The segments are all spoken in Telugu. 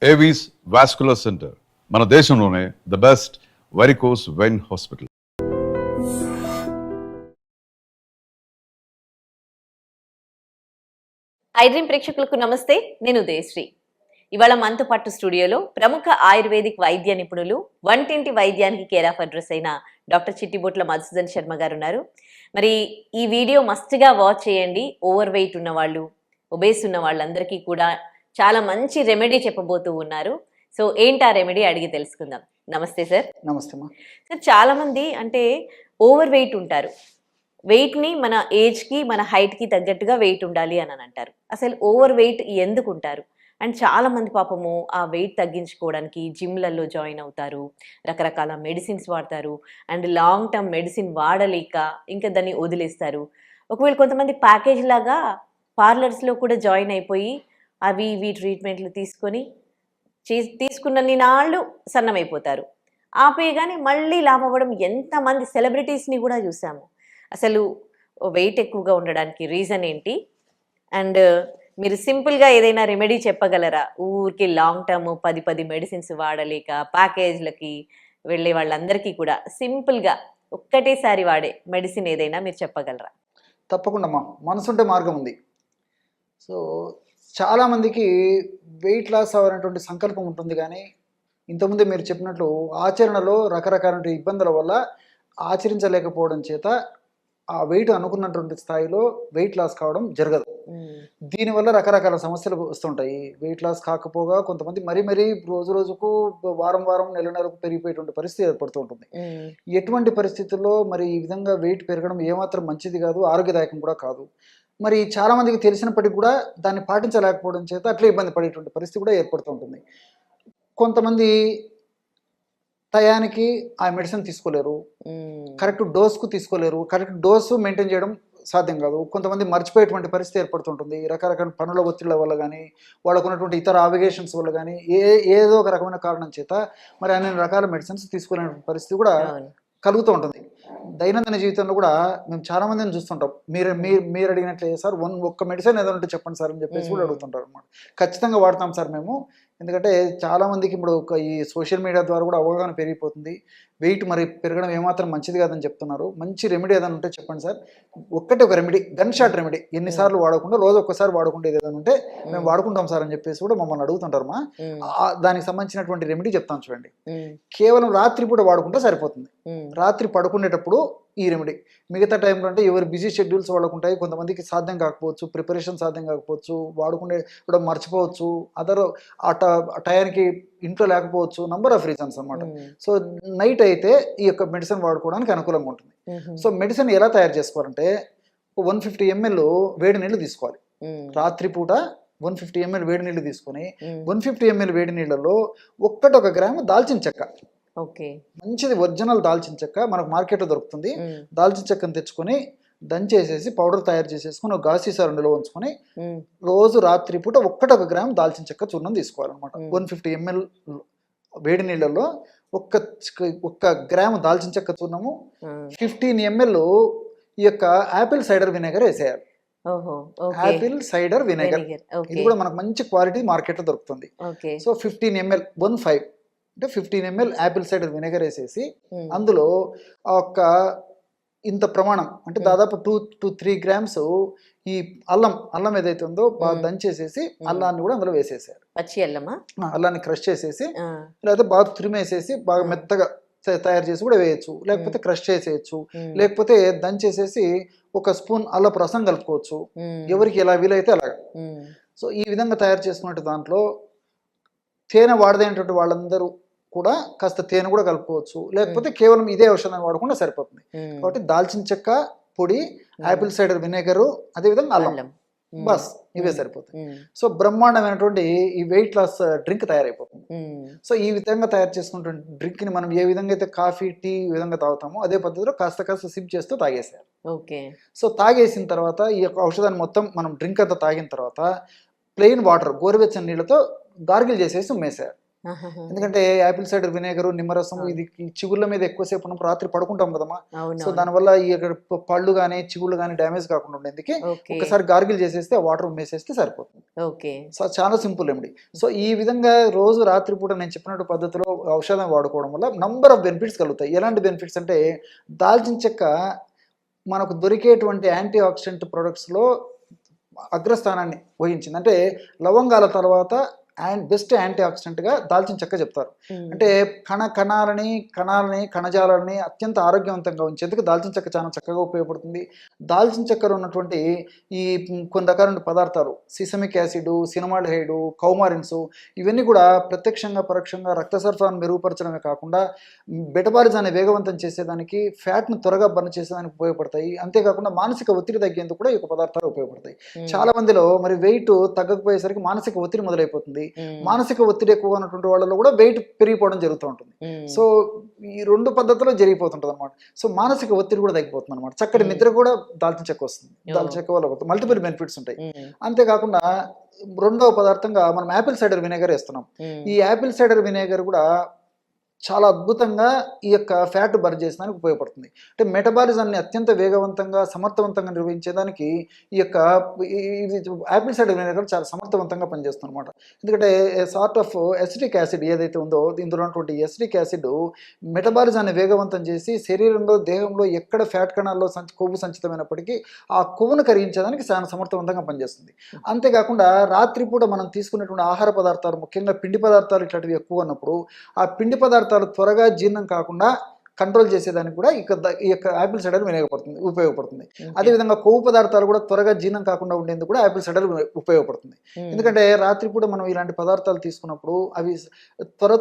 ఏవీస్ వాస్కులర్ సెంటర్ మన దేశంలోనే the best varicose vein hospital. IDream ప్రేక్షకులకు నమస్తే, నేను ఉదయశ్రీ. ఇవాళ మనతో పాటు స్టూడియోలో ప్రముఖ ఆయుర్వేదిక్ వైద్య నిపుణులు, వంటింటి వైద్యానికి కేర్ ఆఫ్ అడ్రస్ అయిన డాక్టర్ చిట్టిబొట్ల మధుసూదన్ శర్మ గారు ఉన్నారు. మరి ఈ వీడియో మస్ట్గా వాచ్ చేయండి. ఓవర్ వెయిట్ ఉన్న వాళ్ళు, ఒబేస్ ఉన్న వాళ్ళందరికీ కూడా చాలా మంచి రెమెడీ చెప్పబోతూ ఉన్నారు. సో ఏంటి ఆ రెమెడీ అడిగి తెలుసుకుందాం. నమస్తే సార్. నమస్తే మా సార్, చాలా మంది అంటే ఓవర్ వెయిట్ ఉంటారు. వెయిట్ని మన ఏజ్కి, మన హైట్కి తగ్గట్టుగా వెయిట్ ఉండాలి అని అంటారు. అసలు ఓవర్ వెయిట్ ఎందుకు ఉంటారు? అండ్ చాలా మంది పాపము ఆ వెయిట్ తగ్గించుకోవడానికి జిమ్లలో జాయిన్ అవుతారు, రకరకాల మెడిసిన్స్ వాడతారు, అండ్ లాంగ్ టర్మ్ మెడిసిన్ వాడలేక ఇంకా దాన్ని వదిలేస్తారు. ఒకవేళ కొంతమంది ప్యాకేజ్ లాగా పార్లర్స్లో కూడా జాయిన్ అయిపోయి అవి ఇవి ట్రీట్మెంట్లు తీసుకున్నన్ని నాళ్ళు సన్నమైపోతారు. ఆపేయగానే మళ్ళీ లాభవ్వడం ఎంతమంది సెలబ్రిటీస్ని కూడా చూసాము. అసలు వెయిట్ ఎక్కువగా ఉండడానికి రీజన్ ఏంటి? అండ్ మీరు సింపుల్గా ఏదైనా రెమెడీ చెప్పగలరా? ఊరికి లాంగ్ టర్మ్ 10 మెడిసిన్స్ వాడలేక ప్యాకేజ్లకి వెళ్ళే వాళ్ళందరికీ కూడా సింపుల్గా ఒక్కటేసారి వాడే మెడిసిన్ ఏదైనా మీరు చెప్పగలరా? తప్పకుండా మా మనసుంటే మార్గం ఉంది. సో చాలామందికి వెయిట్ లాస్ అవ్వాలనేటువంటి సంకల్పం ఉంటుంది, కానీ ఇంతకుముందే మీరు చెప్పినట్లు ఆచరణలో రకరకాల ఇబ్బందుల వల్ల ఆచరించలేకపోవడం చేత ఆ వెయిట్ అనుకున్నటువంటి స్థాయిలో వెయిట్ లాస్ కావడం జరగదు. దీనివల్ల రకరకాల సమస్యలు వస్తుంటాయి. వెయిట్ లాస్ కాకపోగా కొంతమంది మరీ రోజు రోజుకు, వారం నెలకు పెరిగిపోయేటువంటి పరిస్థితి ఏర్పడుతూ ఉంటుంది. ఎటువంటి పరిస్థితుల్లో మరి ఈ విధంగా వెయిట్ పెరగడం ఏమాత్రం మంచిది కాదు, ఆరోగ్యదాయకం కూడా కాదు. మరి చాలా మందికి తెలిసినప్పటికీ కూడా దాన్ని పాటించలేకపోవడం చేత అట్లే ఇబ్బంది పడేటువంటి పరిస్థితి కూడా ఏర్పడుతూ ఉంటుంది. కొంతమంది టయానికి ఆ మెడిసిన్ తీసుకోలేరు, కరెక్ట్ డోస్కు తీసుకోలేరు, కరెక్ట్ డోసు మెయింటైన్ చేయడం సాధ్యం కాదు. కొంతమంది మర్చిపోయేటువంటి పరిస్థితి ఏర్పడుతుంటుంది. రకరకాల పనుల ఒత్తిళ్ల వల్ల కానీ, వాళ్ళకు ఉన్నటువంటి ఇతర ఆబ్లిగేషన్స్ వల్ల కానీ, ఏదో ఒక రకమైన కారణం చేత మరి అన్ని రకాల మెడిసిన్స్ తీసుకోలేని పరిస్థితి కూడా కలుగుతూ ఉంటుంది. దైనందిన జీవితంలో కూడా మేము చాలా మందిని చూస్తుంటాం. మీరు అడిగినట్లే సార్ ఒక్క మెడిసిన్ ఏదో ఉంటే చెప్పండి సార్ అని చెప్పేసి కూడా అడుగుతుంటారు అన్నమాట. ఖచ్చితంగా వాడతాం సార్ మేము, ఎందుకంటే చాలామందికి ఇప్పుడు ఈ సోషల్ మీడియా ద్వారా కూడా అవగాహన పెరిగిపోతుంది. వెయిట్ మరి పెరగడం ఏమాత్రం మంచిది కాదని చెప్తున్నారు. మంచి రెమెడీ ఏదైనా ఉంటే చెప్పండి సార్. ఒక రెమెడీ, గన్ షాట్ రెమెడీ, ఎన్నిసార్లు వాడకుండా రోజు ఒక్కసారి వాడుకుంటేది ఏదైనా ఉంటే మేము వాడుకుంటాం సార్ అని చెప్పేసి కూడా మమ్మల్ని అడుగుతుంటారు. దానికి సంబంధించినటువంటి రెమెడీ చెప్తాను చూడండి. కేవలం రాత్రి పూట వాడుకుంటే సరిపోతుంది. రాత్రి పడుకునేటప్పుడు ఈ రెమెడీ. మిగతా టైంలో అంటే ఎవరు బిజీ షెడ్యూల్స్ వాళ్ళకుంటాయి. కొంతమందికి సాధ్యం కాకపోవచ్చు, ప్రిపరేషన్ సాధ్యం కాకపోవచ్చు, వాడుకునే కూడా మర్చిపోవచ్చు, అదర్ ఆ టయానికి ఇంట్లో లేకపోవచ్చు, నంబర్ ఆఫ్ రీజన్స్ అన్నమాట. సో నైట్ అయితే ఈ యొక్క మెడిసిన్ వాడుకోవడానికి అనుకూలంగా ఉంటుంది. సో మెడిసిన్ ఎలా తయారు చేసుకోవాలంటే 150 ml వేడి నీళ్ళు తీసుకోవాలి. రాత్రిపూట 150 ml వేడి నీళ్ళు తీసుకొని 150 ml వేడి నీళ్ళలో 1 గ్రాము దాల్చిన చెక్క, మంచిది ఒరిజినల్ దాల్చిన చెక్క మనకు మార్కెట్లో దొరుకుతుంది. దాల్చిన చెక్కను తెచ్చుకొని దంచేసేసి పౌడర్ తయారు చేసేసుకొని ఒక గాజు సీసా నిల్వ ఉంచుకొని రోజు రాత్రి పూట 1 గ్రాము దాల్చిన చెక్క చూర్ణం తీసుకోవాలన్నమాట. 150 ml వేడి నీళ్ళలో 1 గ్రాము దాల్చిన చెక్క చూర్ణము, 15 ml ఈ యొక్క యాపిల్ సైడర్ వినేగర్ వేసేయాలి. యాపిల్ సైడర్ వినేగర్ ఇది కూడా మనకు మంచి క్వాలిటీ మార్కెట్లో దొరుకుతుంది. So 15 ml 15 ml Apple cider vinegar వేసేసి అందులో ఒక ఇంత ప్రమాణం అంటే దాదాపు 2-3 grams ఈ అల్లం ఏదైతే ఉందో బాగా దంచేసేసి అల్లాన్ని కూడా అందులో వేసేసారు. పచ్చి అల్లాన్ని క్రష్ చేసేసి లేకపోతే బాగా తురిమేసేసి బాగా మెత్తగా తయారు చేసి కూడా వేయచ్చు, లేకపోతే క్రష్ చేసేయచ్చు, లేకపోతే దంచేసేసి 1 స్పూన్ అల్లపు రసం కలుపుకోవచ్చు, ఎవరికి ఎలా వీలైతే అలాగా. సో ఈ విధంగా తయారు చేసుకున్నట్టు దాంట్లో తేనె వాడదైనటువంటి వాళ్ళందరూ కూడా కాస్త తేనె కూడా కలుపుకోవచ్చు, లేకపోతే కేవలం ఇదే ఔషధాన్ని వాడకుండా సరిపోతుంది. కాబట్టి దాల్చిన చెక్క పొడి, యాపిల్ సైడర్ వినేగరు, అదేవిధంగా అల్లం, బస్ ఇవే సరిపోతాయి. సో బ్రహ్మాండమైనటువంటి ఈ వెయిట్ లాస్ డ్రింక్ తయారైపోతుంది. సో ఈ విధంగా తయారు చేసుకుంటున్న డ్రింక్ని మనం ఏ విధంగా అయితే కాఫీ, టీ ఈ విధంగా తాగుతామో అదే పద్ధతిలో కాస్త సిప్ చేస్తూ తాగేసారు. సో తాగేసిన తర్వాత ఈ యొక్క ఔషధాన్ని మొత్తం మనం డ్రింక్ అంతా తాగిన తర్వాత ప్లెయిన్ వాటర్, గోరువెచ్చని నీళ్ళతో గార్గిల్ చేసేసి ఉమ్మేశారు. ఎందుకంటే యాపిల్ సైడర్ వినేగర్, నిమ్మరసం ఇది ఈ చిగుళ్ళ మీద ఎక్కువసేపు ఉన్నప్పుడు రాత్రి పడుకుంటాం కదమ్మా. సో అవును. దానివల్ల ఈ ఇక్కడ పళ్ళు కానీ చిగుళ్ళు కానీ డ్యామేజ్ కాకుండా ఉండేందుకు ఓకే. ఒకసారి గార్గిల్ చేసేస్తే ఆ వాటర్ ఉమ్మేసేస్తే సరిపోతుంది. ఓకే. సో చాలా సింపుల్ రెమెడీ. సో ఈ విధంగా రోజు రాత్రిపూట నేను చెప్పినట్టు పద్ధతిలో ఔషధం వాడుకోవడం వల్ల నంబర్ ఆఫ్ బెనిఫిట్స్ కలుగుతాయి. ఎలాంటి బెనిఫిట్స్ అంటే దాల్చిన చెక్క మనకు దొరికేటువంటి యాంటీ ఆక్సిడెంట్ ప్రొడక్ట్స్లో అగ్రస్థానాన్ని వహించింది. అంటే లవంగాల తర్వాత బెస్ట్ యాంటీ ఆక్సిడెంట్గా దాల్చిన చెక్క చెప్తారు. అంటే కణాలని కణజాలాలని అత్యంత ఆరోగ్యవంతంగా ఉంచేందుకు దాల్చిన చెక్క చాలా చక్కగా ఉపయోగపడుతుంది. దాల్చిన చెక్కలో ఉన్నటువంటి ఈ కొన్ని రకాల పదార్థాలు సిసమిక్ యాసిడ్, సినమాల్డిహైడ్, కౌమారిన్స్ ఇవన్నీ కూడా ప్రత్యక్షంగా పరోక్షంగా రక్త సరఫరాను మెరుగుపరచడమే కాకుండా మెటబాలిజాన్ని వేగవంతం చేసేదానికి, ఫ్యాట్ను త్వరగా బర్న్ చేసేదానికి ఉపయోగపడతాయి. అంతేకాకుండా మానసిక ఒత్తిడి తగ్గేందుకు కూడా ఈ యొక్క పదార్థాలు ఉపయోగపడతాయి. చాలా మందిలో మరి వెయిట్ తగ్గకపోయేసరికి మానసిక ఒత్తిడి మొదలైపోతుంది. మానసిక ఒత్తిడి ఎక్కువగా ఉన్నటువంటి వాళ్ళలో కూడా వెయిట్ పెరిగిపోవడం జరుగుతూ ఉంటుంది. సో ఈ రెండు పద్ధతుల్లో జరిగిపోతుంటుంది అనమాట. సో మానసిక ఒత్తిడి కూడా తగ్గిపోతుంది అనమాట. చక్కటి నిద్ర కూడా దాల్చిన చెక్క వస్తుంది. దాల్చిన చెక్క వల్ల మల్టిపుల్ బెనిఫిట్స్ ఉంటాయి. అంతేకాకుండా రెండవ పదార్థంగా మనం యాపిల్ సైడర్ వినేగర్ వేస్తున్నాం. ఈ యాపిల్ సైడర్ వినేగర్ కూడా చాలా అద్భుతంగా ఈ యొక్క ఫ్యాట్ బర్న్ చేసేదానికి ఉపయోగపడుతుంది. అంటే మెటబాలిజాన్ని అత్యంత వేగవంతంగా సమర్థవంతంగా నిర్వహించేదానికి ఈ యొక్క యాపిల్ సైడర్ వినేగర్ చాలా సమర్థవంతంగా పనిచేస్తుంది అనమాట. ఎందుకంటే సార్ట్ ఆఫ్ ఎసిటిక్ యాసిడ్ ఏదైతే ఉందో ఇందులో ఉన్నటువంటి ఎసిటిక్ యాసిడ్ మెటబాలిజాన్ని వేగవంతం చేసి శరీరంలో దేహంలో ఎక్కడ ఫ్యాట్ కణాల్లో కొవ్వు సంచితమైనప్పటికీ ఆ కొవ్వును కరిగించేదానికి చాలా సమర్థవంతంగా పనిచేస్తుంది. అంతేకాకుండా రాత్రిపూట మనం తీసుకునేటువంటి ఆహార పదార్థాలు ముఖ్యంగా పిండి పదార్థాలు ఇట్లాంటివి ఎక్కువ ఉన్నప్పుడు ఆ పిండి పదార్థాలు త్వరగా జీర్ణం కాకుండా కంట్రోల్ చేసేదానికి కూడా ఈ యొక్క యాపిల్ సైడర్ ఉపయోగపడుతుంది. అదేవిధంగా కొవ్వు పదార్థాలు కూడా త్వరగా జీర్ణం కాకుండా ఉండేందుకు కూడా యాపిల్ సైడర్ ఉపయోగపడుతుంది. ఎందుకంటే రాత్రిపూట మనం ఇలాంటి పదార్థాలు తీసుకున్నప్పుడు అవి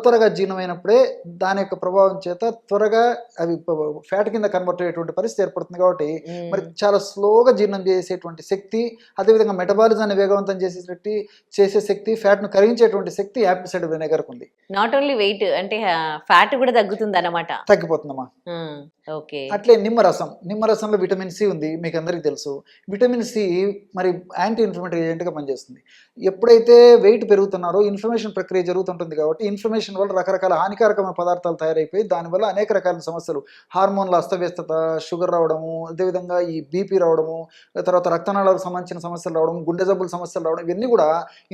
త్వరగా జీర్ణమైనప్పుడే దాని యొక్క ప్రభావం చేత త్వరగా అవి ఫ్యాట్ కింద కన్వర్ట్ అయ్యేటువంటి పరిస్థితి ఏర్పడుతుంది. కాబట్టి మరి చాలా స్లోగా జీర్ణం చేసేటువంటి శక్తి, అదేవిధంగా మెటబాలిజాన్ని వేగవంతం చేసే శక్తి, ఫ్యాట్ను కరిగించేటువంటి శక్తి యాపిల్ సైడర్ వినేగర్కు ఉంది. నాట్ ఓన్లీ వెయిట్ అంటే ఫ్యాట్ కూడా తగ్గుతుంది అన్నమాట. తగ్గిపోతుందమ్మా. ఓకే. అట్లే నిమ్మరసంలో విటమిన్ సి ఉంది, మీకు అందరికీ తెలుసు. విటమిన్ సి మరి యాంటీ ఇన్ఫ్లమేటరీ ఏజెంట్గా పనిచేస్తుంది. ఎప్పుడైతే వెయిట్ పెరుగుతున్నారో ఇన్ఫ్లమేషన్ ప్రక్రియ జరుగుతుంటుంది. కాబట్టి ఇన్ఫ్లమేషన్ వల్ల రకరకాల హానికారకమైన పదార్థాలు తయారైపోయి దానివల్ల అనేక రకాల సమస్యలు, హార్మోన్ల అస్తవ్యస్తత, షుగర్ రావడము, అదేవిధంగా ఈ బీపీ రావడము, తర్వాత రక్తనాళాలకు సంబంధించిన సమస్యలు రావడం, గుండె జబ్బుల సమస్యలు రావడం, ఇవన్నీ కూడా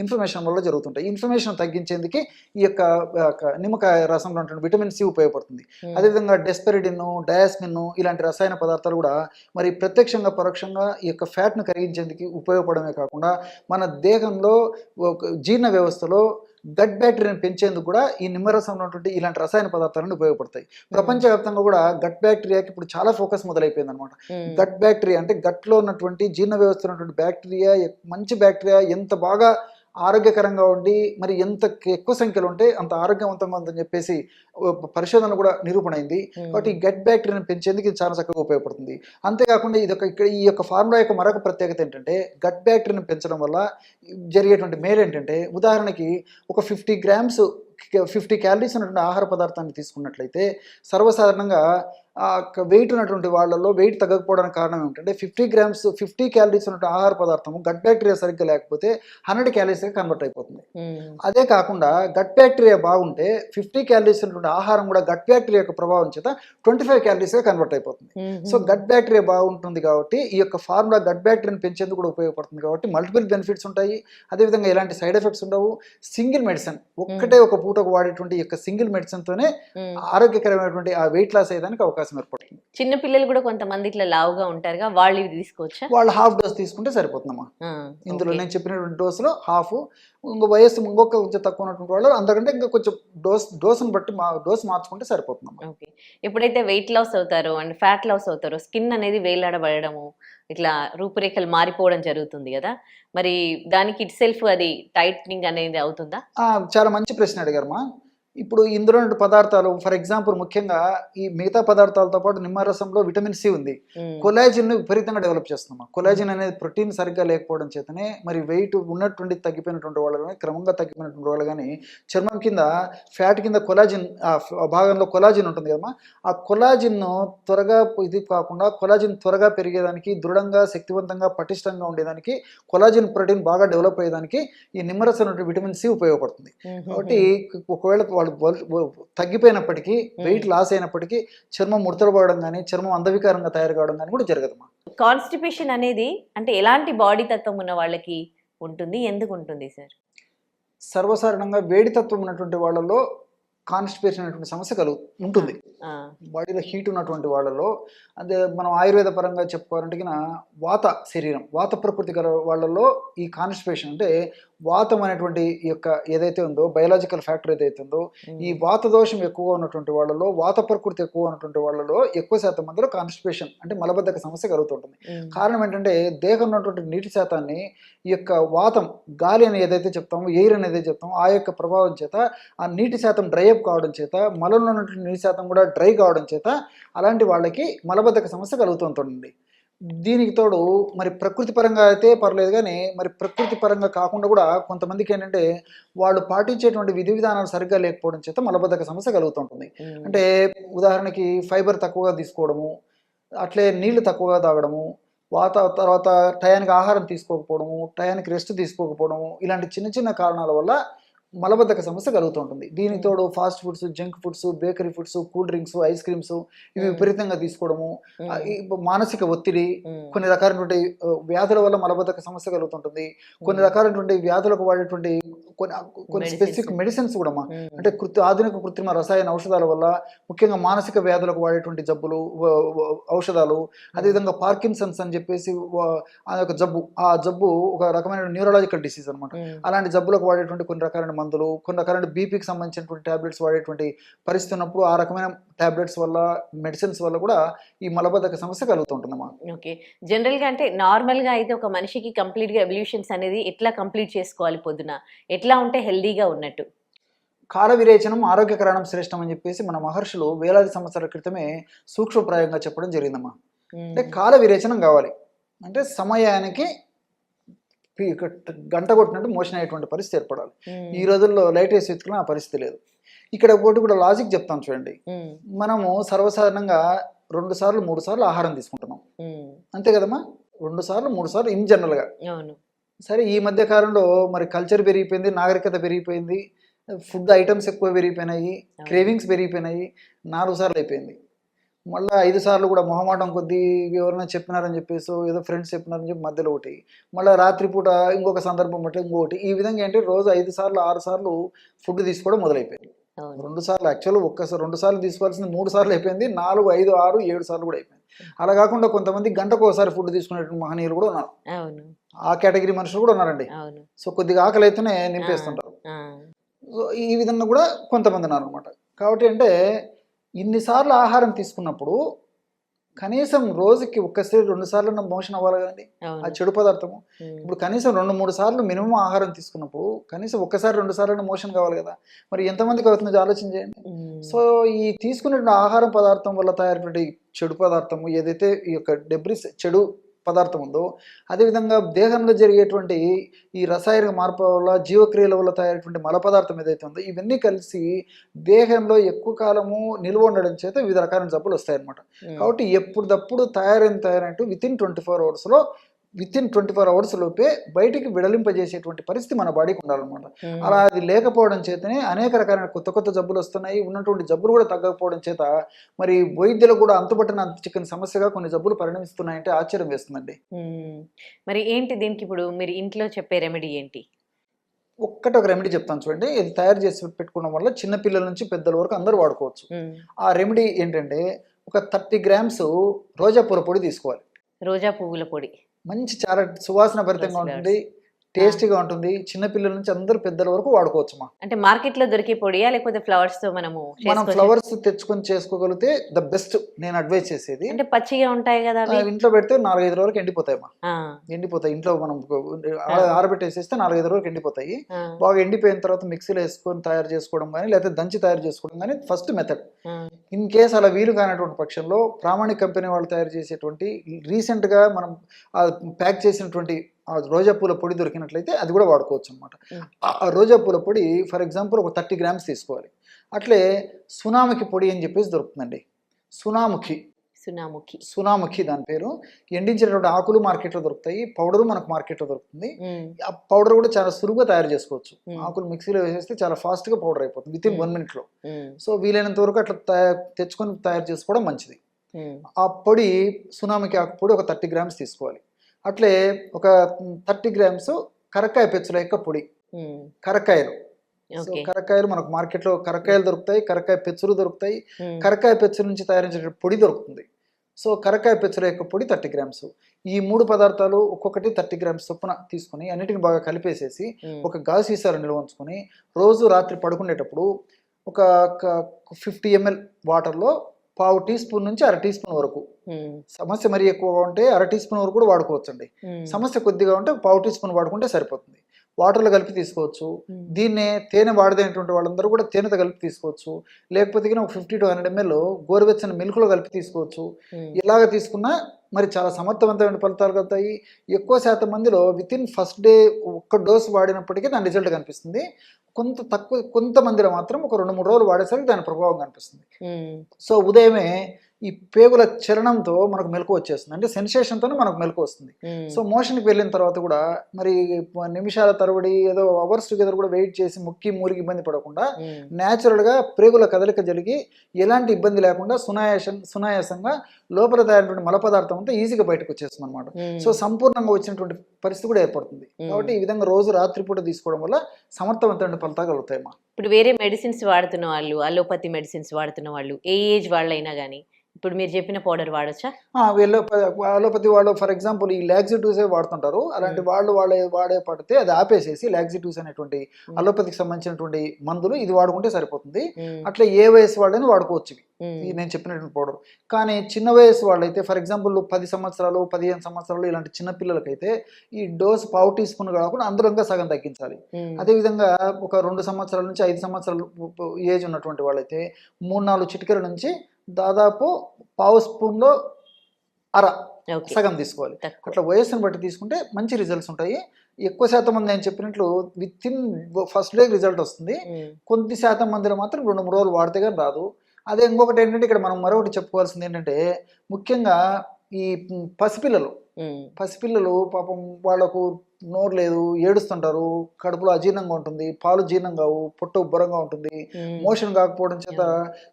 ఇన్ఫ్లమేషన్ వల్ల జరుగుతుంటాయి. ఇన్ఫ్లమేషన్ తగ్గించేందుకు ఈ యొక్క నిమ్మకాయ రసంలో ఉన్నటువంటి విటమిన్ సి ఉపయోగపడుతుంది. అదేవిధంగా డెస్పెరిడిన్, డయాస్మిన్ ఇలాంటి రసాయన పదార్థాలు కూడా మరి ప్రత్యక్షంగా పరోక్షంగా ఈ యొక్క ఫ్యాట్ను కరిగించేందుకు ఉపయోగపడమే కాకుండా మన దేహంలో జీర్ణ వ్యవస్థలో గట్ బ్యాక్టీరియాని పెంచేందుకు కూడా ఈ నిమ్మరసంలో ఉన్నటువంటి ఇలాంటి రసాయన పదార్థాలను ఉపయోగపడతాయి. ప్రపంచవ్యాప్తంగా కూడా గట్ బ్యాక్టీరియాకి ఇప్పుడు చాలా ఫోకస్ మొదలైపోయింది అనమాట. గట్ బ్యాక్టీరియా అంటే గట్లో ఉన్నటువంటి జీర్ణ వ్యవస్థలో ఉన్నటువంటి బ్యాక్టీరియా, మంచి బ్యాక్టీరియా ఎంత బాగా ఆరోగ్యకరంగా ఉండి మరి ఎంత ఎక్కువ సంఖ్యలో ఉంటే అంత ఆరోగ్యవంతంగా ఉందని చెప్పేసి పరిశోధన కూడా నిరూపణ అయింది. కాబట్టి గట్ బ్యాక్టీరియాని పెంచేందుకు ఇది చాలా చక్కగా ఉపయోగపడుతుంది. అంతేకాకుండా ఇక్కడ ఈ యొక్క ఫార్ములా యొక్క మరొక ప్రత్యేకత ఏంటంటే గట్ బ్యాక్టీరియాని పెంచడం వల్ల జరిగేటువంటి మేలు ఏంటంటే, ఉదాహరణకి ఒక 50 గ్రామ్స్ 50 క్యాలరీస్ ఉన్నటువంటి ఆహార పదార్థాన్ని తీసుకున్నట్లయితే సర్వసాధారణంగా వెయిట్ ఉన్నటువంటి వాళ్ళలో వెయిట్ తగ్గకపోవడానికి కారణం ఏమిటంటే 50 గ్రామ్స్ 50 క్యాలరీస్ ఉన్నటువంటి ఆహార పదార్థము గట్ బ్యాక్టీరియా సరిగ్గా లేకపోతే 100 క్యాలరీస్గా కన్వర్ట్ అయిపోతుంది. అదే కాకుండా గట్ బ్యాక్టీరియా బాగుంటే 50 క్యాలరీస్ ఉన్నటువంటి ఆహారం కూడా గట్ బ్యాక్టీరియా యొక్క ప్రభావం చేత 25 క్యాలరీస్గా కన్వర్ట్ అయిపోతుంది. సో గట్ బ్యాక్టీరియా బాగుంటుంది కాబట్టి ఈ యొక్క ఫార్ములా గట్ బ్యాక్టీరియాని పెంచేందుకు కూడా ఉపయోగపడుతుంది. కాబట్టి మల్టిపుల్ బెనిఫిట్స్ ఉంటాయి. అదేవిధంగా ఎలాంటి సైడ్ ఎఫెక్ట్స్ ఉండవు. సింగిల్ మెడిసిన్ ఒక పూటకు వాడేటువంటి ఈ యొక్క సింగిల్ మెడిసిన్తోనే ఆరోగ్యకరమైనటువంటి ఆ వెయిట్ లాస్ అయ్యేదానికి అవకాశం ఏర్పడుతుంది. చిన్న పిల్లలు కూడా కొంతమంది ఇట్లా లావుగా ఉంటారుగా, వాళ్ళు ఇవి తీసుకోవచ్చా? వాళ్ళు హాఫ్ డోస్ తీసుకుంటే సరిపోతుందమ్మా. ఇందులో నేను చెప్పినటువంటి డోసులో హాఫ్, వయస్సు ఇంకొక కొంచెం తక్కువ ఉన్నటువంటి వాళ్ళు అంతకంటే ఇంకా కొంచెం డోసును బట్టి డోస్ మార్చుకుంటే సరిపోతుందమ్మా. ఓకే. ఎప్పుడైతే వెయిట్ లాస్ అవుతారో అండ్ ఫ్యాట్ లాస్ అవుతారో స్కిన్ అనేది వేలాడబడము, ఇట్లా రూపురేఖలు మారిపోవడం జరుగుతుంది కదా, మరి దానికి ఇట్ సెల్ఫ్ అది టైట్నింగ్ అనేది అవుతుందా? చాలా మంచి ప్రశ్న అడిగారమ్మా. ఇప్పుడు ఇందులో ఉన్న పదార్థాలు ఫర్ ఎగ్జాంపుల్ ముఖ్యంగా ఈ మిగతా పదార్థాలతో పాటు నిమ్మరసంలో విటమిన్ సి ఉంది. కొలాజిన్ విపరీతంగా డెవలప్ చేస్తున్నాం. కొలాజిన్ అనేది ప్రోటీన్ సరిగ్గా లేకపోవడం చేతనే మరి వెయిట్ ఉన్నటువంటి తగ్గిపోయినటువంటి వాళ్ళు కానీ క్రమంగా తగ్గిపోయినటువంటి వాళ్ళు కానీ చర్మం కింద ఫ్యాట్ కింద కొలాజిన్ భాగంలో కొలాజిన్ ఉంటుంది కదమ్మా, ఆ కొలాజిన్ త్వరగా ఇది కాకుండా కొలాజిన్ త్వరగా పెరిగేదానికి, దృఢంగా శక్తివంతంగా పటిష్టంగా ఉండేదానికి, కొలాజిన్ ప్రోటీన్ బాగా డెవలప్ అయ్యేదానికి ఈ నిమ్మరసం విటమిన్ సి ఉపయోగపడుతుంది. కాబట్టి ఒకవేళ వాళ్ళు తగ్గిపోయినప్పటికీ వెయిట్ లాస్ అయినప్పటికీ చర్మం ముడతలు పడడం కానీ చర్మం అందవికారంగా తయారు కావడం కానీ కూడా జరగదమ్మా. కాన్స్టిపేషన్ అనేది అంటే ఎలాంటి బాడీ తత్వం ఉన్న వాళ్ళకి ఉంటుంది, ఎందుకు ఉంటుంది సార్? సర్వసాధారణంగా వేడి తత్వం ఉన్నటువంటి వాళ్ళలో కాన్స్టిపేషన్ అనేటువంటి సమస్య ఉంటుంది. బాడీలో హీట్ ఉన్నటువంటి వాళ్ళలో అదే మనం ఆయుర్వేద పరంగా చెప్పుకోవాలంటే వాత శరీరం, వాత ప్రకృతి గల వాళ్ళలో ఈ కాన్స్టిపేషన్ అంటే వాతం అనేటువంటి ఈ యొక్క ఏదైతే ఉందో బయలాజికల్ ఫ్యాక్టర్ ఏదైతే ఉందో ఈ వాత దోషం ఎక్కువగా ఉన్నటువంటి వాళ్ళలో, వాత ప్రకృతి ఎక్కువ ఉన్నటువంటి వాళ్ళలో ఎక్కువ శాతం మందిలో కాన్స్టిపేషన్ అంటే మలబద్ధక సమస్య కలుగుతుంటుంది. కారణం ఏంటంటే దేహం ఉన్నటువంటి నీటి శాతాన్ని ఈ యొక్క వాతం, గాలి అని ఏదైతే చెప్తామో, ఎయిర్ అని ఏదైతే చెప్తామో ఆ యొక్క ప్రభావం చేత ఆ నీటి శాతం డ్రై అప్ కావడం చేత, మలంలో ఉన్నటువంటి నీటి శాతం కూడా డ్రై కావడం చేత అలాంటి వాళ్ళకి మలబద్ధక సమస్య కలుగుతుంటుంది. దీనికి తోడు మరి ప్రకృతి పరంగా అయితే పర్లేదు కానీ మరి ప్రకృతి పరంగా కాకుండా కూడా కొంతమందికి ఏంటంటే వాళ్ళు పాటించేటువంటి విధి విధానాలు సరిగ్గా లేకపోవడం చేత మలబద్ధక సమస్య కలుగుతుంటుంది. అంటే ఉదాహరణకి ఫైబర్ తక్కువగా తీసుకోవడము, అట్లే నీళ్లు తక్కువగా తాగడము, తర్వాత టయానికి ఆహారం తీసుకోకపోవడము, టయానికి రెస్ట్ తీసుకోకపోవడము, ఇలాంటి చిన్న చిన్న కారణాల వల్ల మలబద్ధక సమస్య కలుగుతుంటుంది. దీనికి తోడు fast foods, junk foods, bakery foods, cool drinks, ice creams ఇవి విపరీతంగా తీసుకోవడము, మానసిక ఒత్తిడి, కొన్ని రకాలైనటువంటి వ్యాధుల వల్ల మలబద్ధక సమస్య కలుగుతుంటుంది. కొన్ని రకాలైనటువంటి వ్యాధులకు వాడేటువంటి కొన్ని స్పెసిఫిక్ మెడిసిన్స్ కూడా అంటే ఆధునిక కృత్రిమ రసాయన ఔషధాల వల్ల ముఖ్యంగా మానసిక వ్యాధులకు వాడేటువంటి జబ్బులు ఔషధాలు, అదేవిధంగా పార్కిన్సన్స్ అని చెప్పేసి ఆ జబ్బు ఒక రకమైన న్యూరలాజికల్ డిసీజ్ అనమాట. అలాంటి జబ్బులకు వాడేటువంటి కొన్ని రకాలైన మందులు, కొన్ని రకాలైన బీపీకి సంబంధించినటువంటి టాబ్లెట్స్ వాడేటువంటి పరిస్థితి ఉన్నప్పుడు ఆ రకమైన టాబ్లెట్స్ వల్ల, మెడిసిన్స్ వల్ల కూడా ఈ మలబద్ధక సమస్య కలుగుతుంటుందమ్మా. ఓకే, జనరల్ గా అంటే నార్మల్ గా అయితే ఒక మనిషికి కంప్లీట్ గా ఎవల్యూషన్స్ అనేది ఎట్లా కంప్లీట్ చేసుకోవాలి, పొద్దున ఎట్లా ఉంటే హెల్దీగా ఉన్నట్టు? కాల విరేచనం ఆరోగ్యకరణం శ్రేష్టం అని చెప్పేసి మన మహర్షులు వేలాది సంవత్సరాల క్రితమే సూక్ష్మప్రాయంగా చెప్పడం జరిగిందమ్మా. అంటే కాల విరేచనం కావాలి అంటే సమయానికి గంట కొట్టినట్టు మోషన్ అయ్యేటువంటి పరిస్థితి ఏర్పడాలి. ఈ రోజుల్లో లైట్ వేసి వెతుకున్న ఆ పరిస్థితి లేదు. ఇక్కడ ఒకటి కూడా లాజిక్ చెప్తాం చూడండి. మనము సర్వసాధారణంగా 2 సార్లు 3 సార్లు ఆహారం తీసుకుంటున్నాం, అంతే కదమ్మా? 2 సార్లు 3 సార్లు ఇన్ జనరల్ గా. సరే, ఈ మధ్య కాలంలో మరి కల్చర్ పెరిగిపోయింది, నాగరికత పెరిగిపోయింది, ఫుడ్ ఐటమ్స్ ఎక్కువ పెరిగిపోయినాయి, క్రేవింగ్స్ పెరిగిపోయినాయి. 4 సార్లు అయిపోయింది. మళ్ళీ 5 సార్లు కూడా మొహమాటం కొద్దీ ఎవరైనా చెప్పినారని చెప్పేసి, ఏదో ఫ్రెండ్స్ చెప్పినారని చెప్పి మధ్యలో ఒకటి, మళ్ళీ రాత్రిపూట ఇంకొక సందర్భం బట్టి ఇంకొకటి. ఈ విధంగా ఏంటి రోజు 5 సార్లు 6 సార్లు ఫుడ్ తీసుకోవడం మొదలైపోయింది. 2 సార్లు యాక్చువల్ 2 సార్లు తీసుకోవాల్సింది 3 సార్లు అయిపోయింది, 4, 5, 6, 7 సార్లు కూడా అయిపోయింది. అలా కాకుండా కొంతమంది గంటకు ఒకసారి ఫుడ్ తీసుకునేటువంటి మహనీయులు కూడా ఉన్నారు. ఆ కేటగిరీ మనుషులు కూడా ఉన్నారండి. సో కొద్దిగా ఆకలి అయితేనే నింపేస్తుంటారు. సో ఈ విధంగా కూడా కొంతమంది ఉన్నారు అనమాట. కాబట్టి అంటే ఇన్నిసార్లు ఆహారం తీసుకున్నప్పుడు కనీసం రోజుకి 1-2 సార్లు మోషన్ అవ్వాలి కదండి ఆ చెడు పదార్థము. ఇప్పుడు కనీసం 2-3 సార్లు మినిమం ఆహారం తీసుకున్నప్పుడు కనీసం 1-2 సార్లు మోషన్ కావాలి కదా. మరి ఎంతమందికి అవుతుందో ఆలోచన చేయండి. సో ఈ తీసుకునే ఆహారం పదార్థం వల్ల తయారైనటువంటి చెడు పదార్థము ఏదైతే ఈ యొక్క డెబ్రిస్ చెడు పదార్థం ఉందో, అదేవిధంగా దేహంలో జరిగేటువంటి ఈ రసాయనిక మార్పు వల్ల, జీవక్రియల వల్ల తయారైనటువంటి మల పదార్థం ఏదైతే ఉందో, ఇవన్నీ కలిసి దేహంలో ఎక్కువ కాలము నిల్వ ఉండడం చేత వివిధ రకాల జబ్బులు వస్తాయన్నమాట. కాబట్టి ఎప్పుడప్పుడు తయారైనట్టు వితిన్ 24 అవర్స్ లోపే బయటికి విడలింపజేసేటువంటి పరిస్థితి మన బాడీకి ఉండాలన్నమాట. అలా అది లేకపోవడం చేతనే అనేక రకాలైన కొత్త జబ్బులు వస్తున్నాయి. ఉన్నటువంటి జబ్బులు కూడా తగ్గకపోవడం చేత మరి వైద్యులు కూడా అంతుపట్టిన చిక్కని సమస్యగా కొన్ని జబ్బులు పరిణమిస్తున్నాయంటే ఆశ్చర్యం వేస్తుందండి. మరి ఏంటి దీనికి ఇప్పుడు మీరు ఇంట్లో చెప్పే రెమెడీ ఏంటి? ఒక రెమెడీ చెప్తాను చూడండి. ఇది తయారు చేసి పెట్టుకోవడం వల్ల చిన్న పిల్లల నుంచి పెద్దల వరకు అందరూ వాడుకోవచ్చు. ఆ రెమెడీ ఏంటంటే ఒక 30 గ్రామ్స్ రోజా పూల పొడి తీసుకోవాలి. రోజా పువ్వుల పొడి మంచి చాలా సువాసన భరితంగా ఉంటుంది. టేస్టీగా ఉంటుంది. చిన్న పిల్లల నుంచి అందరు పెద్దల వరకు వాడుకోవచ్చుమా. అంటే మార్కెట్ లో దొరికే పొడియా లేకపోతే ఫ్లవర్స్ తో మనము మనం చేసుకోవచ్చా? ఫ్లవర్స్ తెచ్చుకొని చేసుకోగలిగితే ద బెస్ట్ నేను అడ్వైస్ చేసేది. అంటే పచ్చిగా ఉంటాయి కదా అవి. ఇంట్లో పెడితే 4-5 రోజులకు ఎండిపోతాయమ్మా. ఆ, ఎండిపోతాయి. ఇంట్లో మనం ఆరబెట్టేసేస్తే 4-5 రోజులకు ఎండిపోతాయి. ఆ, బాగా ఎండిపోయిన తర్వాత మిక్సీలో వేసుకొని తయారు చేసుకోవడం కానీ లేకపోతే దంచి తయారు చేసుకోవడం కానీ ఫస్ట్ మెథడ్. ఆ, ఇన్ కేస్ అలా వీలు కానటువంటి పక్షంలో ప్రామాణిక కంపెనీ వాళ్ళు తయారు చేసేటువంటి రీసెంట్గా మనం ప్యాక్ చేసినటువంటి ఆ రోజా పూల పొడి దొరికినట్లయితే అది కూడా వాడుకోవచ్చు అనమాట. ఆ రోజా పూల పొడి ఫర్ ఎగ్జాంపుల్ ఒక 30 grams తీసుకోవాలి. అట్లే సునాముఖి పొడి అని చెప్పేసి దొరుకుతుందండి. సునాముఖి దాని పేరు. ఎండించినటువంటి ఆకులు మార్కెట్లో దొరుకుతాయి, పౌడరు మనకు మార్కెట్లో దొరుకుతుంది. ఆ పౌడర్ కూడా చాలా సులువుగా తయారు చేసుకోవచ్చు. ఆకులు మిక్సీలో వేసేస్తే చాలా ఫాస్ట్గా పౌడర్ అయిపోతుంది విత్ ఇన్ 1 minute. సో వీలైనంత వరకు అట్లా తెచ్చుకొని తయారు చేసుకోవడం మంచిది. ఆ పొడి సునామికి ఆకు పొడి ఒక 30 grams తీసుకోవాలి. అట్లే ఒక 30 grams కరక్కాయ పెచ్చుల యొక్క పొడి. కరక్కాయలు, సో కరక్కాయలు మనకు మార్కెట్లో కరక్కాయలు దొరుకుతాయి, కరక్కాయ పెచ్చులు దొరుకుతాయి, కరక్కాయ పెచ్చుల నుంచి తయారించే పొడి దొరుకుతుంది. సో కరక్కాయ పెచ్చుల యొక్క పొడి 30 grams. ఈ 3 పదార్థాలు ఒక్కొక్కటి 30 grams చొప్పున తీసుకుని అన్నిటిని బాగా కలిపేసేసి ఒక గాజు సీసాలో నిల్వ ఉంచుకొని రోజు రాత్రి పడుకునేటప్పుడు ఒక 50 ml వాటర్లో 1/2 teaspoon నుంచి 1/2 teaspoon వరకు, సమస్య మరీ ఎక్కువగా ఉంటే 1/2 teaspoon వరకు కూడా వాడుకోవచ్చండి. సమస్య కొద్దిగా ఉంటే 1/2 teaspoon వాడుకుంటే సరిపోతుంది. వాటర్లో కలిపి తీసుకోవచ్చు. దీన్నే తేనె వాడదైనటువంటి వాళ్ళందరూ కూడా తేనెతో కలిపి తీసుకోవచ్చు. లేకపోతే ఒక 50 to 100 ml గోరువెచ్చని మిల్క్లో కలిపి తీసుకోవచ్చు. ఇలాగ తీసుకున్నా మరి చాలా సమర్థవంతమైన ఫలితాలు కలుగుతాయి. ఎక్కువ శాతం మందిలో విత్ ఇన్ ఫస్ట్ డే ఒక్క డోసు వాడినప్పటికీ దాని రిజల్ట్ కనిపిస్తుంది. కొంతమందిలో మాత్రం ఒక 2-3 రోజులు వాడేసరికి దాని ప్రభావం కనిపిస్తుంది. సో ఉదయమే ఈ పేగుల చలనంతో మనకు మెలకు వచ్చేస్తుంది, అంటే సెన్సేషన్తోనే మనకు మెలకు వస్తుంది. సో మోషన్కి వెళ్ళిన తర్వాత కూడా మరి నిమిషాల తరబడి ఏదో అవర్స్ టుగెదర్ కూడా వెయిట్ చేసి ముక్కి మూరికి ఇబ్బంది పడకుండా న్యాచురల్గా ప్రేగుల కదలిక జరిగి ఎలాంటి ఇబ్బంది లేకుండా సునాయాసంగా లోపల తయారైనటువంటి మల పదార్థం అంతా ఈజీగా బయటకు వచ్చేస్తుంది అనమాట. సో సంపూర్ణంగా వచ్చినటువంటి పరిస్థితి కూడా ఏర్పడుతుంది. కాబట్టి ఈ విధంగా రోజు రాత్రిపూట తీసుకోవడం వల్ల సమర్థవంతమైన ఫలితాలు కలుగుతాయి. ఇప్పుడు వేరే మెడిసిన్స్ వాడుతున్న వాళ్ళు, అలోపతి మెడిసిన్స్ వాడుతున్న వాళ్ళు, ఏ ఏజ్ వాళ్ళైనా కానీ ఇప్పుడు మీరు చెప్పిన పౌడర్ వాడచ్చా? అలోపతి వాళ్ళు ఫర్ ఎగ్జాంపుల్ ఈ లాక్సిటివ్స్ వాడుతుంటారు. అలాంటి వాళ్ళు వాడే పడితే అది ఆపేసేసి లాక్సిటివ్స్ అనేటువంటి అలోపతికి సంబంధించినటువంటి మందులు ఇది వాడుకుంటే సరిపోతుంది. అట్లా ఏ వయసు వాళ్ళని వాడుకోవచ్చు ఇది నేను చెప్పినటువంటి పౌడర్. కానీ చిన్న వయసు వాళ్ళైతే ఫర్ ఎగ్జాంపుల్ 10 సంవత్సరాలు 15 సంవత్సరాలు ఇలాంటి చిన్న పిల్లలకైతే ఈ డోస్ 1/2 teaspoon కాకుండా అందులో సగం తగ్గించాలి. అదేవిధంగా ఒక 2 సంవత్సరాల నుంచి 5 సంవత్సరాలు ఏజ్ ఉన్నటువంటి వాళ్ళైతే 3-4 చిటికెల నుంచి దాదాపు 1/2 spoon సగం తీసుకోవాలి. అట్లా వయస్సును బట్టి తీసుకుంటే మంచి రిజల్ట్స్ ఉంటాయి. ఎక్కువ శాతం మంది నేను చెప్పినట్లు with in first day result వస్తుంది. కొద్ది శాతం మందిలో మాత్రం 2-3 రోజులు వాడితే కానీ రాదు. అదే ఇంకొకటి ఏంటంటే ఇక్కడ మనం మరొకటి చెప్పుకోవాల్సింది ఏంటంటే ముఖ్యంగా ఈ పసిపిల్లలు పాపం వాళ్ళకు నోరు లేదు, ఏడుస్తుంటారు, కడుపులో అజీర్ణంగా ఉంటుంది, పాలు జీర్ణం కావు, పొట్ట ఉబ్బరంగా ఉంటుంది, మోషన్ కాకపోవడం చేత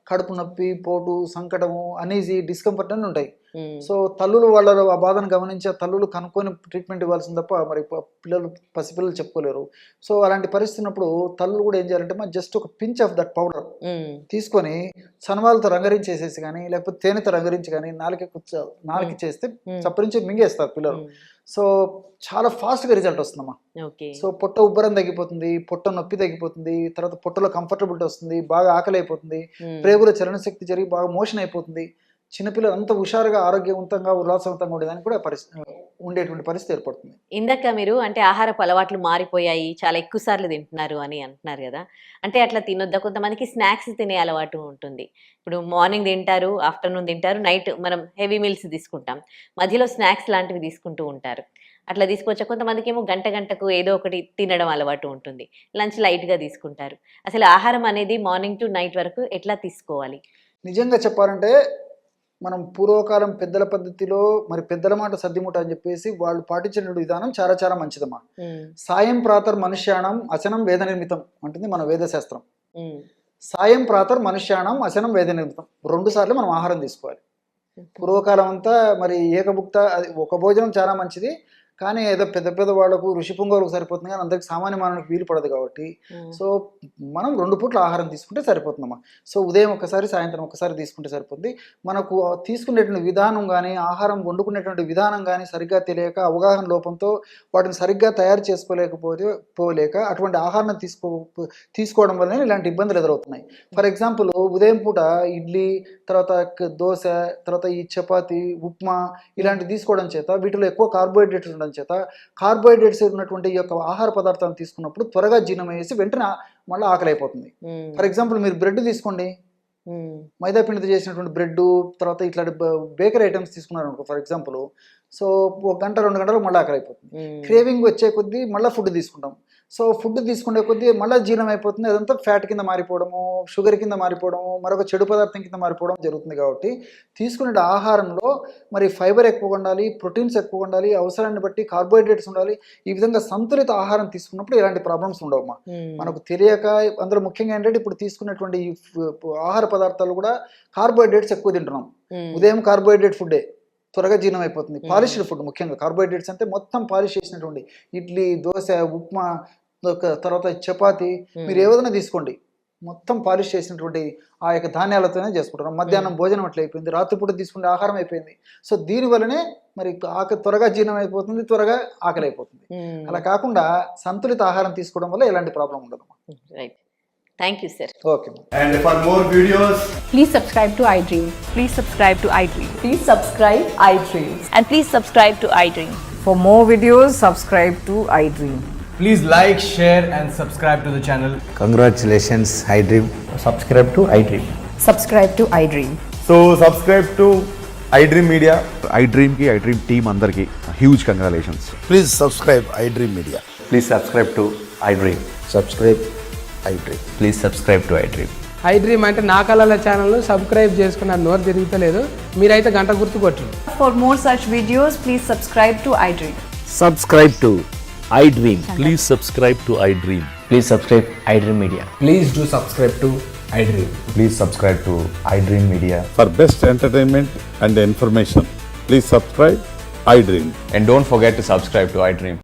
కడుపు నొప్పి, పోటు, సంకటము, అనీజీ, డిస్కంఫర్ట్ అని ఉంటాయి. సో తల్లులు వాళ్ళ ఆ బాధను గమనించి తల్లులు కనుక్కొని ట్రీట్మెంట్ ఇవ్వాల్సింది తప్ప మరి పసిపిల్లలు చెప్పుకోలేరు. సో అలాంటి పరిస్థితి ఉన్నప్పుడు తల్లులు కూడా ఏం చేయాలంటే జస్ట్ ఒక పించ్ ఆఫ్ దట్ పౌడర్ తీసుకొని సన్వాలతో రంగరించేసేసి కానీ లేకపోతే తేనెతో రంగరించి కానీ నాలుక చేస్తే చప్పరించి మింగేస్తారు పిల్లలు. సో చాలా ఫాస్ట్గా రిజల్ట్ వస్తుందమ్మా. సో పొట్ట ఉబ్బరం తగ్గిపోతుంది, పొట్ట నొప్పి తగ్గిపోతుంది, తర్వాత పొట్టలో కంఫర్టబిలిటీ వస్తుంది, బాగా ఆకలి అయిపోతుంది, ప్రేగుల చలన శక్తి జరిగి బాగా మోషన్ అయిపోతుంది. చిన్నపిల్లలు అంత హుషారుగా ఆరోగ్యవంతంగా ఉల్లాసవంతంగా ఉండేదానికి కూడా ఉండేటువంటి పరిస్థితి ఏర్పడుతుంది. ఇందాక మీరు అంటే ఆహారపు అలవాట్లు మారిపోయాయి, చాలా ఎక్కువ సార్లు తింటున్నారు అని అంటున్నారు కదా, అంటే అట్లా తినొద్దా? కొంతమందికి స్నాక్స్ తినే అలవాటు ఉంటుంది. ఇప్పుడు మార్నింగ్ తింటారు, ఆఫ్టర్నూన్ తింటారు, నైట్ మనం హెవీ మీల్స్ తీసుకుంటాం, మధ్యలో స్నాక్స్ లాంటివి తీసుకుంటూ ఉంటారు. అట్లా తీసుకోవచ్చా? కొంతమందికి ఏమో గంటకు ఏదో ఒకటి తినడం అలవాటు ఉంటుంది, లంచ్ లైట్గా తీసుకుంటారు. అసలు ఆహారం అనేది మార్నింగ్ టు నైట్ వరకు ఎట్లా తీసుకోవాలి? నిజంగా చెప్పాలంటే మనం పూర్వకాలం పెద్దల పద్ధతిలో మరి పెద్దల మాట సద్దిముట అని చెప్పేసి వాళ్ళు పాటించిన విధానం చాలా చాలా మంచిదమ్మా. సాయం ప్రాతర్ మనుష్యాణం అశనం వేద నిర్మితం అంటుంది మన వేదశాస్త్రం. సాయం ప్రాతర్ మనుష్యాణం అశనం వేద నిర్మితం, 2 సార్లు మనం ఆహారం తీసుకోవాలి. పూర్వకాలం అంతా మరి ఏకభుక్త, ఒక భోజనం చాలా మంచిది, కానీ ఏదో పెద్ద పెద్ద వాళ్ళకు ఋషి పుంగవులకు సరిపోతుంది కానీ అందరికి సామాన్య మానవునికి వీలు పడదు కాబట్టి సో మనం 2 పూట్ల ఆహారం తీసుకుంటే సరిపోతుందమ్మా. సో ఉదయం ఒకసారి సాయంత్రం ఒకసారి తీసుకుంటే సరిపోతుంది. మనకు తీసుకునేటువంటి విధానం కానీ ఆహారం వండుకునేటువంటి విధానం కానీ సరిగ్గా తెలియక అవగాహన లోపంతో వాటిని సరిగ్గా తయారు చేసుకోలేక అటువంటి ఆహారం తీసుకోవడం వల్లనే ఇలాంటి ఇబ్బందులు ఎదురవుతున్నాయి. ఫర్ ఎగ్జాంపుల్ ఉదయం పూట ఇడ్లీ, తర్వాత దోశ, తర్వాత ఈ చపాతి, ఉప్మా ఇలాంటివి తీసుకోవడం చేత వీటిలో ఎక్కువ కార్బోహైడ్రేట్స్ ఉండడం చేత కార్బోహైడ్రేట్స్ ఉన్నటువంటి ఈ యొక్క ఆహార పదార్థాలను తీసుకున్నప్పుడు త్వరగా జీర్ణమయ్యేసి వెంటనే మళ్ళీ ఆకలి అయిపోతుంది. ఫర్ ఎగ్జాంపుల్ మీరు బ్రెడ్ తీసుకోండి, మైదా పిండితో చేసినటువంటి బ్రెడ్, తర్వాత ఇట్లాంటి బేకరీ ఐటమ్స్ తీసుకున్నారు అనుకో ఫర్ ఎగ్జాంపుల్, సో 1 గంట 2 గంటలు మళ్ళీ ఆకలి అయిపోతుంది. క్రేవింగ్ వచ్చే కొద్దీ మళ్ళీ ఫుడ్ తీసుకుంటాం. సో ఫుడ్ తీసుకునే కొద్దీ మళ్ళీ జీర్ణం అయిపోతుంది. అదంతా ఫ్యాట్ కింద మారిపోవడము, షుగర్ కింద మారిపోవడము, మరొక చెడు పదార్థం కింద మారిపోవడం జరుగుతుంది. కాబట్టి తీసుకునే ఆహారంలో మరి ఫైబర్ ఎక్కువ ఉండాలి, ప్రోటీన్స్ ఎక్కువ ఉండాలి, అవసరాన్ని బట్టి కార్బోహైడ్రేట్స్ ఉండాలి. ఈ విధంగా సంతులిత ఆహారం తీసుకున్నప్పుడు ఇలాంటి ప్రాబ్లమ్స్ ఉండవమ్మా. మనకు తెలియక అందులో ముఖ్యంగా ఏంటంటే ఇప్పుడు తీసుకున్నటువంటి ఈ ఆహార పదార్థాలు కూడా కార్బోహైడ్రేట్స్ ఎక్కువ తింటున్నాం. ఉదయం కార్బోహైడ్రేట్ ఫుడ్డే త్వరగా జీర్ణం అయిపోతుంది. పాలిష్డ్ ఫుడ్, ముఖ్యంగా కార్బోహైడ్రేట్స్ అంటే మొత్తం పాలిష్ చేసినటువంటి ఇడ్లీ, దోశ, ఉప్మా, తర్వాత చపాతి, మీరు ఏదైనా తీసుకోండి మొత్తం పాలిష్ చేసినటువంటి ఆ యొక్క ధాన్యాలతోనే చేసుకుంటున్నాం. మధ్యాహ్నం భోజనం అట్లా అయిపోయింది, రాత్రిపూట తీసుకునే ఆహారం అయిపోయింది. సో దీనివల్లనే మరి త్వరగా జీర్ణం అయిపోతుంది, త్వరగా ఆకలి అయిపోతుంది. అలా కాకుండా సంతులిత ఆహారం తీసుకోవడం వల్ల ఎలాంటి ప్రాబ్లం ఉండదు. Right, thank you sir. Okay. And for more videos, Please subscribe to iDream. Please subscribe to iDream. Please subscribe iDream. And please subscribe to iDream. For more videos, subscribe to iDream. please like, share and subscribe to the channel. Congratulations, iDream. Subscribe to iDream. Subscribe to iDream. So subscribe to iDream Media. iDream కి iDream టీమ్ అందరికి huge congratulations. Please subscribe iDream Media. Please subscribe to iDream. Subscribe iDream. Please subscribe to iDream. iDream అంటే నా కళల ఛానల్ సబ్స్క్రైబ్ చేసుకున్న నోరు తిరుగుతలేదు, మీరైతే గంట గుర్తు కొట్టండి. For more such videos, please subscribe to iDream. Subscribe to iDream. Please subscribe to iDream. Please subscribe iDream Media. Please do subscribe to iDream. Please subscribe to iDream Media. For best entertainment and information, please subscribe iDream. And don't forget to subscribe to iDream.